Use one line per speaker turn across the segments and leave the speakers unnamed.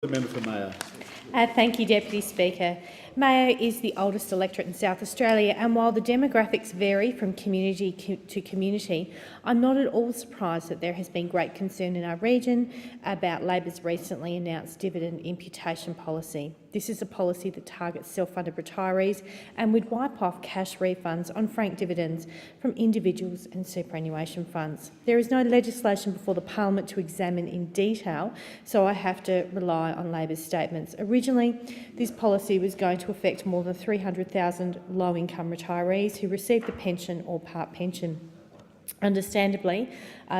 The member for Mayo.
Thank you, Deputy Speaker. Mayo is the oldest electorate in South Australia, and while the demographics vary from community to community, I'm not at all surprised that there has been great concern in our region about Labor's recently announced dividend imputation policy. This is a policy that targets self-funded retirees and would wipe off cash refunds on franked dividends from individuals and superannuation funds. There is no legislation before the Parliament to examine in detail, so I have to rely on Labor's statements. Originally, this policy was going to affect more than 300,000 low-income retirees who received a pension or part pension. Understandably,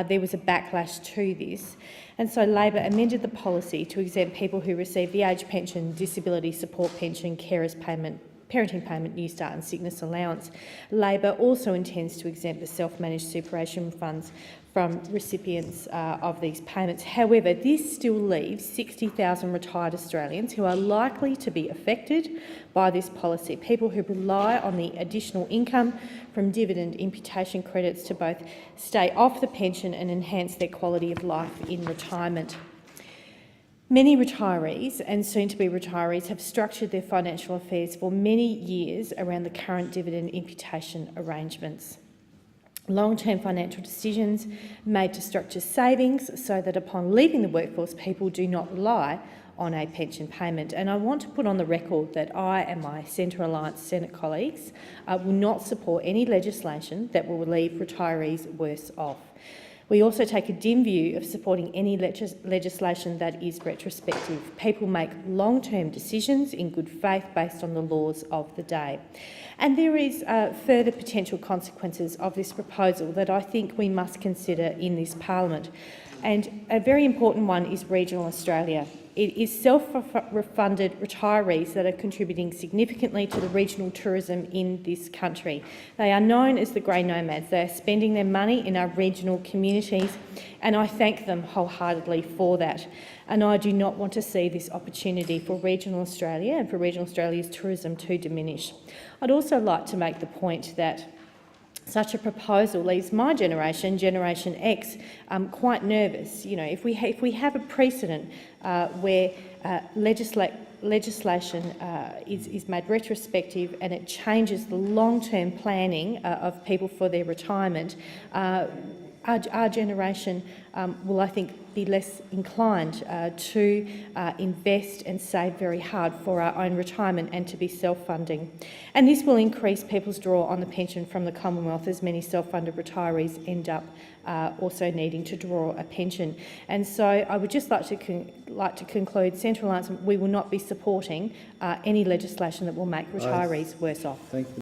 there was a backlash to this, and so Labor amended the policy to exempt people who receive the age pension, disability support pension, carers payment, parenting payment, New Start and sickness allowance. Labor also intends to exempt the self-managed superannuation funds from recipients of these payments. However, this still leaves 60,000 retired Australians who are likely to be affected by this policy, people who rely on the additional income from dividend imputation credits to both stay off the pension and enhance their quality of life in retirement. Many retirees and soon-to-be retirees have structured their financial affairs for many years around the current dividend imputation arrangements. Long-term financial decisions made to structure savings so that upon leaving the workforce, people do not rely on a pension payment. And I want to put on the record that I and my Centre Alliance Senate colleagues will not support any legislation that will leave retirees worse off. We also take a dim view of supporting any legislation that is retrospective. People make long-term decisions in good faith based on the laws of the day. And there is further potential consequences of this proposal that I think we must consider in this Parliament. And a very important one is regional Australia. It is self-funded retirees that are contributing significantly to the regional tourism in this country. They are known as the grey nomads. They are spending their money in our regional communities, and I thank them wholeheartedly for that. And I do not want to see this opportunity for regional Australia and for regional Australia's tourism to diminish. I'd also like to make the point that such a proposal leaves my generation, Generation X, quite nervous. You know, if we have a precedent where legislation is made retrospective and it changes the long-term planning of people for their retirement, our generation will, I think, be less inclined to invest and save very hard for our own retirement and to be self-funding. And this will increase people's draw on the pension from the Commonwealth, as many self-funded retirees end up also needing to draw a pension. And so I would just like to conclude, Centre Alliance, we will not be supporting any legislation that will make retirees worse off.
Thank you.